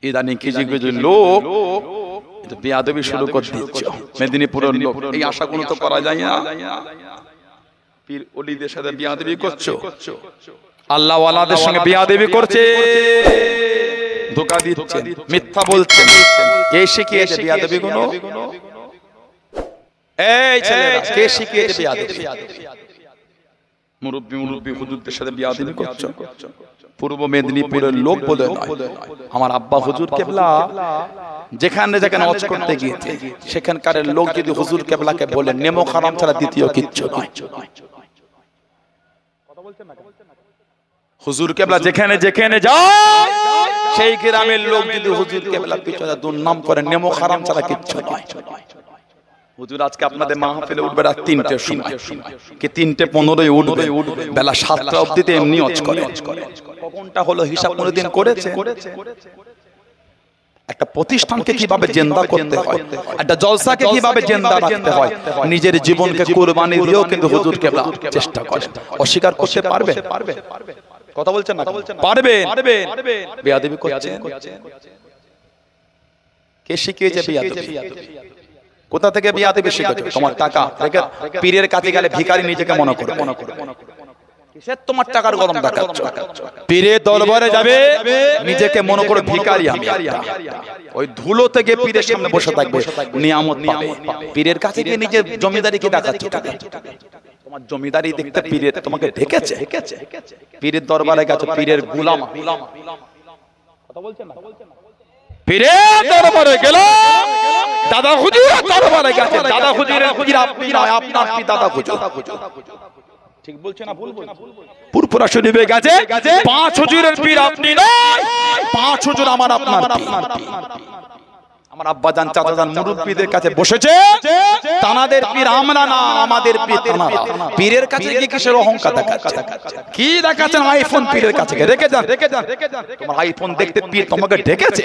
ইদানিং কিছু কিছু লোক বেয়াদবি শুরু করে দিচ্ছে। মেদিনীপুরের লোক, এই আশাগুলো তো করা যায় না। পীর ওলিদের সাথে বেয়াদবি করছো, আল্লাহ ওয়ালাদের সঙ্গে বেয়াদবি করছে, ধোঁকা দিচ্ছে, মিথ্যা বলছেন। কে শিখিয়েছে বেয়াদবি গুলো? এই ছেলেরা, কে শিখিয়েছে বেয়াদবি? মুরব্বি হুজুরদের সাথে বেয়াদবি করছো। পূর্ব মেদিনীপুরের লোক বলে নয়, আমার আব্বা হুজুর কেবলা যেখানে যেখানে হজ করতে গিয়েছে সেখানকার লোক যদি হুজুর কেবলাকে বলে নেমো হারাম ছাড়া দ্বিতীয় কিচ্ছু নয়। হুজুর কেবলা যেখানে যেখানে যায় সেই গ্রামের লোক যদি হুজুর কেবলা পিছনে দুর্নাম করে নেমো হারাম ছাড়া কিচ্ছু নয়। হুজুর আজকে আপনাদের মাহফিলে উঠবে রাত ৩টের সময়, কি ৩:১৫ উঠবে, বেলা ৭টা অবধিতে এমনি হজ করে। কখনটা হলো হিসাব কোনদিন করেছে? একটা প্রতিষ্ঠানকে কিভাবে জিন্দা করতে হয়, একটা জলসাকে কিভাবে জিন্দা রাখতে হয়, নিজের জীবনকে কুরবানি দিয়েও কিন্তু হুজুর কেবলা চেষ্টা করে। অস্বীকার করতে পারবে? কথা বলছেন না? পারবেন? বেয়াদবি করছেন। কে শিখিয়েছে বেয়াদবি? কোথা থেকে বেয়াদবি শিখেছো? তোমার টাকা রেখে পীরের কাছে গেলে ভিখারি নিজেকে মনে করে। কিসের তোমার টাকার গরম দেখাচ্ছ? পীরের দরবারে যাবে নিজেকে মনে করে ভিখারি আমি। ওই ধুলো থেকে পীরের সামনে বসে থাকবে, নিয়ামত পাবে। পীরের কাছে গিয়ে নিজের জমিদারি কি দেখাচ্ছ? তোমার জমিদারি দেখতে পীরের তোমাকে ডেকেছে? পীরের দরবারে গেছো, পীরের গোলাম। কথা বলছেন না? পীরের দরবারে গেলাম, দাদা হুজুরের দরবারে গেছে, দাদা হুজুরের পীর আপনি নয়, আপনার পীর দাদা হুজুর। ঠিক বলছেন না? ভুল বলছেন? পুরপুরা শরীফে গেছে, ৫ হুজুরের পীর আপনি নয়, ৫ হুজুর আমার আপনার পীর। আমার আব্বাজান চাচাজান মুরব্বিদের কাছে বসেছে, তানাদের পীর আমরা না, আমাদের পীর তানারা। পীরের কাছে কি কিসের অহংকার দেখাচ্ছে? কি দেখাচ্ছেন? আইফোন পীরের কাছে রেখে যান। তোমার আইফোন দেখতে পীর তোমাকে ডেকেছে?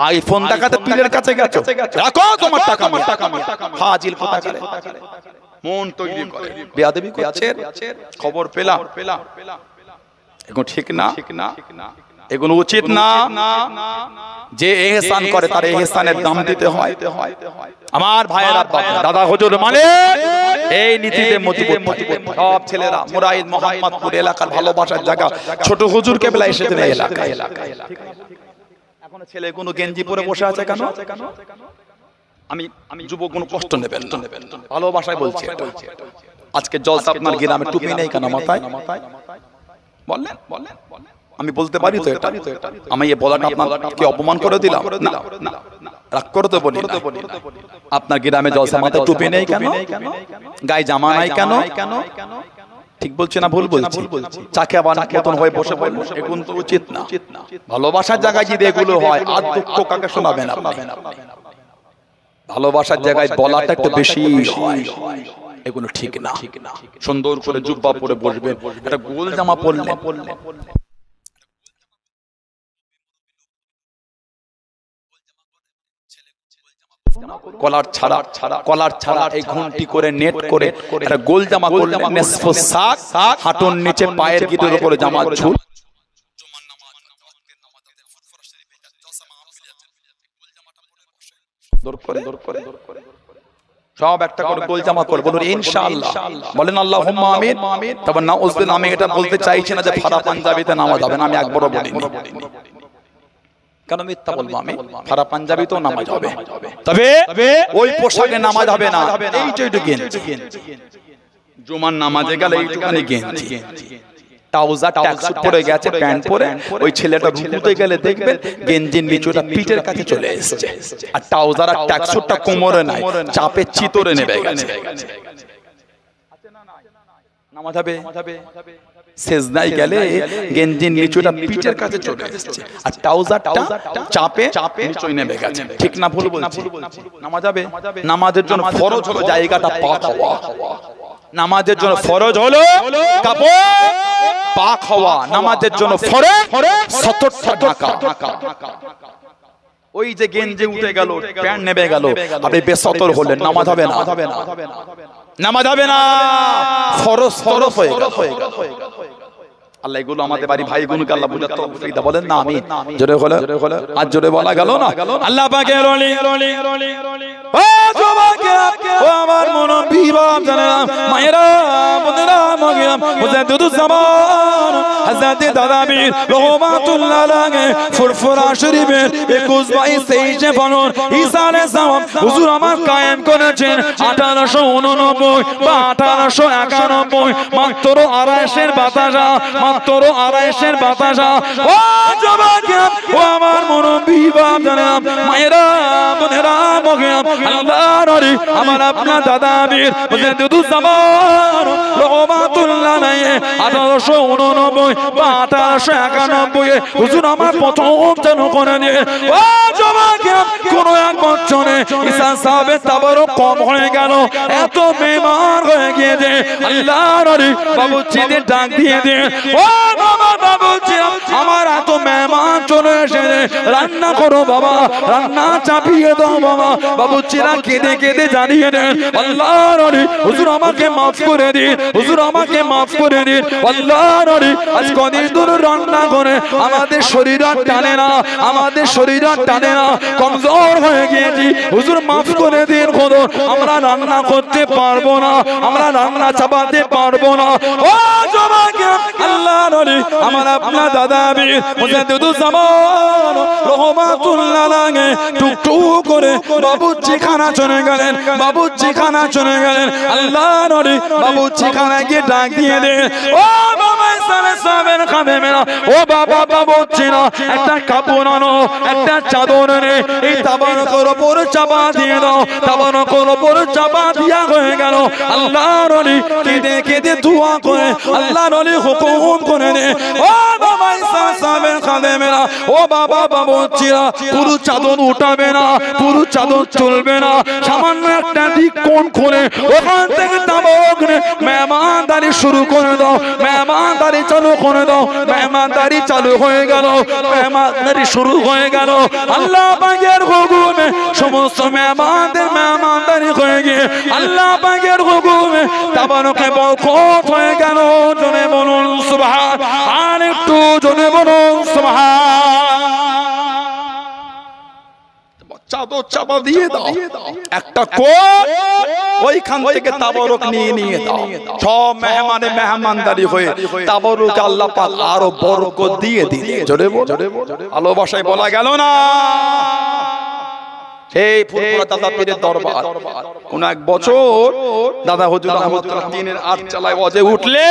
আইফোন দেখাতে পীরের কাছে গেছো? রাখো তোমার টাকা, ফাজিল কোথাকার। মন তৈরি করে বেয়াদবি করছে। খবর পেলাম, এখন ঠিক না, এগুলো উচিত না। যে এহসান করে তার এহসানের দাম দিতে হয়। আমার ভাইয়েরা, দাদা হুজুর মানে এই নীতিতে মজবুত। সব ছেলেরা মুরাইদ মোহাম্মদপুর এলাকার ভালোবাসার জায়গা, ছোট হুজুর কেবলা এসেছেন এই এলাকায়। এখন ছেলে কোনো গেঞ্জি পরে বসে আছে কেন? আমি যুবক কোনো কষ্ট নেবেন না, ভালোবাসায় বলছি। আজকে জলসা আপনার গ্রামে টুপি নেই কেন মাথায়? বললেন আমি বলতে পারি তো এটা? আমি এই বলাটা আপনাকে অপমান করে দিলাম না? রাগ করে তো বলি না। আপনার গ্রামে জলসা মাথায় টুপি নেই কেন? গায়ে জামা নাই কেন? ঠিক বলছে না ভুল বলছি? চাকে আবার মতন হয়ে বসে পড়লো, এগুলো তো উচিত না। ভালোবাসার জায়গায় যদি এগুলো হয়, আর দুঃখ কাকে শোনাবেন আপনি? ভালোবাসার জায়গায় বলাটা একটু বেশি হয়, এগুলো ঠিক না। সুন্দর করে জুব্বা পরে বসবেন, একটা গোল জামা পরলে, কলার ছাড়া এই ঘন্টি করে নেট করে একটা গোল জামা করলে, নিসফ সাক, হাঁটুর নিচে পায়ের গিটের উপরে জামা ঝুল। সব একটা করে গোল জামা করে বলুন ইনশাআল্লাহ, বলেন আল্লাহুম্মা আমিন। তবে নাউজুবিল্লাহ, আমি এটা বলতে চাইছি না যে ফারা পাঞ্জাবিতে নামাজ হবে না, আমি একবারও বলিনি। কেন মিথ্যা বলবো? আমি ফারা পাঞ্জাবিতেও নামাজ হবে, তবে ওই পোশাকে নামাজ হবে না। এইটুকু গেঞ্জি, জুমার নামাজে গেলে এইটুখানি গেঞ্জি, ট্রাউজার ট্যাক্সুট পরে গেছে, প্যান্ট পরে। ওই ছেলেটা রুকুতে গেলে দেখবেন গেঞ্জির নিচুটা পিঠের কাছে চলে এসেছে, আর ট্রাউজার আর ট্যাক্সুটটা কোমরে নাই, চাপে চিতরে নেমে গেছে। নামাজ হবে? সেজদায় গেলে গেঞ্জির নিচুটা পিঠের কাছে চলে এসেছে, আর ট্রাউজারটা চাপে নিচে নেমে গেছে। ঠিক না ভুল বলছি? নামাজ হবে? নামাজের জন্য ফরজ হলো জায়গাটা পাক হওয়া। নামাজের জন্য ফরজ হলো কাপড় পাক হওয়া। নামাজের জন্য ফরজ সতর্কতা ঢাকা। ওই যে গেঞ্জি উঠে গেল, প্যান্ট নেমে গেল, আপনি বেসতর হলেন, নামাজ হবে না। নামাজ হবে না, ফরজ হয়ে গেল। আল্লাহ এগুলো আমাদের বাড়ি ভাইগুলোকে আল্লাহ বুঝার তৌফিক দাও, বলেন না আমিন। জোরে হলো আর জোরে বলা গেল না। আল্লাহ পাকের ওলি ও যুবকেরা ও আমার মুরব্বি বাপ জানেরা মায়েরা বোনেরা মাগিরা মুজাদ্দিদুজ্জামান হযরত দাদাবীর রহমাতুল্লাহ আলাইহি ফুরফুরা শরীফের 21-22 বছর ঈসা আলাইহিস সালাম হুজুর আমার কায়েম করেছেন 1889 বা 1891 মাত্র 28 বাতাসা, মাত্র 28 বাতাসা। ও যুবকেরা ও আমার মুরব্বি বাপ জানেরা মায়েরা বোনেরা মাগিরা আল্লাহর ওলি আমার আপনার দাদাবীর মুজাদ্দিদুজ্জামান রহমাতুল্লাহ আলাইহি 1889 বা 1891 হুজুর আমার প্রথম চালু করে দিয়ে ও যুবকেরা কোন এক বছরে ঈসা সাহেবের তাবারক কম হয়ে গেল, এত বেমার হয়ে গিয়েছে। আল্লাহর ওলি বাবুর্চিদের ডাক দিয়ে দিয়ে ও বাবা বাবুর্চি আমার এত মেহমান চলে এসেছে, রান্না করো বাবা, রান্না চাপিয়ে দাও বাবা। বাবুর্চিরা কেঁদে কেঁদে জানিয়ে দেন আল্লাহর ওলি হুজুর আমাকে মাফ করে দিন, হুজুর আমাকে মাফ করে দিন। আল্লাহর ওলি আজ কদিন ধরে রান্না করে আমাদের শরীর আর টানে না, আমাদের শরীর আর টানে না, কমজোর হয়ে গিয়েছি, হুজুর মাফ করে দিন খোদা, আমরা রান্না করতে পারবো না, আমরা রান্না চাপাতে পারবো না। ও যুবকেরা আল্লাহর ওলি আমার আপনার দাদাবীর মুজাদ্দিদুজ্জামান রহমাতুল্লাহ আলাইহি টুকটুক করে বাবুর্চি খানা চলে গেলেন, বাবুর্চি খানা চলে গেলেন। আল্লাহর ওলি বাবুর্চি খানায় গিয়ে ডাক দিয়ে দেন ও বাবা সাবের খাদেমেরা ও বাবা বাবুর্চিরা একটা কাপড় আনো, একটা চাদর এনে এই তাবারকের উপর চাপা দিয়ে দাও। তাবারকের উপর চাপা দিয়া হয়ে গেল। আল্লাহর ওলি কেঁদে কেঁদে দোয়া করে আল্লাহর ওলি হুকুম করে দে ও বাবা সাবের খাদেমেরা ও বাবা বাবুর্চিরা পুরো চাদর উঠাবে না, পুরো চাদর চলবে না, সামান্য একটা দিক কোণ করে ওখান থেকে তাবারক মেহমানদারি শুরু করে দাও, মেহমানদারি চালু করে দাও। মেহমানদারি চালু হয়ে গেল, মেহমানদারি শুরু হয়ে গেল। আল্লাহ পাকের হুকুমে সমস্ত মেহমানদের মেহমানদারি হয়ে গিয়ে আল্লাহ পাকের হুকুমে তাবারকে বরকত হয়ে গেল। জোরে বলুন সুবহান, আর একটু জোরে বলুন সুবহান। চাদর চাপা দিয়ে দাও, একটা কোণ ওইখান থেকে তাবারক নিয়ে দাও। সব মেহমানে মেহমানদারি হয়ে তাবারক আল্লাহ পাক আরো বরকত দিয়ে দিলে। জোরে ভালোবাসায় বলা গেল না। সেই ফুরফুরা দাদা পীরের দরবার কোন এক বছর দাদা হুজুর রহমাতুল্লাহ দিনের 8 চালায় ওয়াজে উঠলে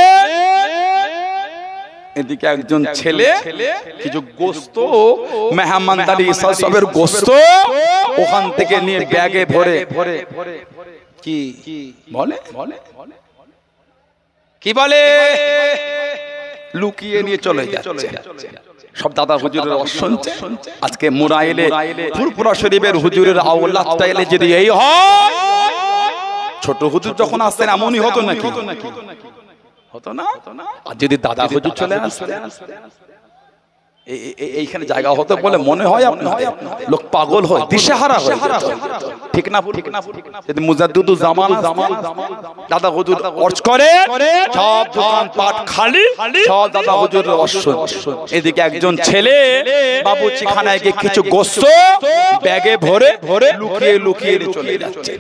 এদিকে একজন ছেলে কিছু গোস্ত মেহমানদারি ঈসা সাহেবের গোস্ত ওখান থেকে নিয়ে ব্যাগে ভরে কি বলে কি বলে লুকিয়ে নিয়ে চলে যাচ্ছে। সব দাদা হুজুরের শুনছে। আজকে মুরাইলে ফুরফুরা শরীফের হুজুরের আওলাদটা এলে যদি এই হয়, ছোট হুজুর যখন আসতেন এমনই হতো নাকি? হতো না? আর যদি দাদা হুজুর চলে আসতেন এইখানে জায়গা হতো বলে মনে হয় আপনার লোক পাগল হয়, দিশেহারা হয়, ঠিক না? যদি মুজাদ্দিদুজ্জামান দাদা হুজুর অর্জ করে সব দোকান পাট খালি, সব দাদা হুজুরের অশ্বন। এদিকে একজন ছেলে বাবুর্চি খানায় গিয়ে কিছু গোস্ত ব্যাগে ভরে লুকিয়ে লুকিয়ে চলে যাচ্ছে।